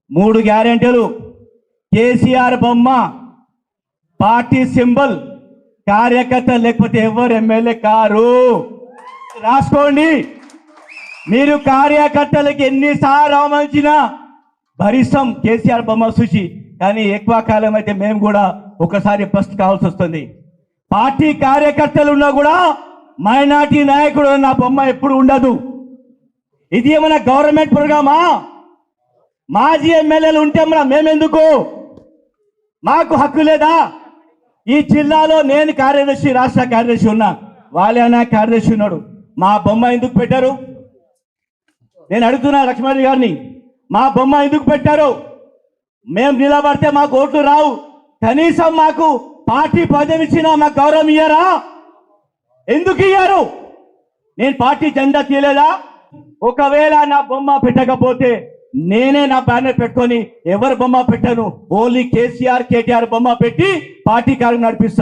3 గ్యారెంటీలు, కేసీఆర్ బొమ్మ, party symbol, కార్యకర్త లేకపోతే ఎవరు ఎమ్మెల్యే కారు. రాసుకోండి. మీరు కార్యకర్తలకి ఎన్నిసార్లు అవమానించినా భరిస్తాం కేసీఆర్ బొమ్మ చూసి. కానీ ఎక్కువ కాలం అయితే మేము కూడా ఒకసారి బస్ట్ కావాల్సి వస్తుంది. పార్టీ కార్యకర్తలు ఉన్నా కూడా మైనార్టీ నాయకుడు నా బొమ్మ ఎప్పుడు ఉండదు. ఇది ఏమైనా గవర్నమెంట్ ప్రోగ్రామా? మాజీ ఎమ్మెల్యేలు ఉంటే మేమెందుకు? మాకు హక్కు లేదా? ఈ జిల్లాలో నేను కార్యదర్శి, రాష్ట్ర కార్యదర్శి ఉన్నా, వాళ్ళైనా కార్యదర్శి ఉన్నాడు. మా బొమ్మ ఎందుకు పెట్టారు? నేను అడుగుతున్నా లక్ష్మణ్ గారిని, మా బొమ్మ ఎందుకు పెట్టారు? మేము నిలబడితే మాకు ఓట్లు రావు, కనీసం మాకు పార్టీ పదవి ఇచ్చినా మాకు గౌరవం ఇయ్యారా? ఎందుకు ఇయ్యారు? నేను పార్టీ జెండా తీయలేదా? ఒకవేళ నా బొమ్మ పెట్టకపోతే నేనే నా బ్యానర్ పెట్టుకొని ఎవరు బొమ్మ పెట్టాను, ఓన్లీ కేసీఆర్ కేటీఆర్ బొమ్మ పెట్టి పార్టీ కార్యం నడిపిస్తాను.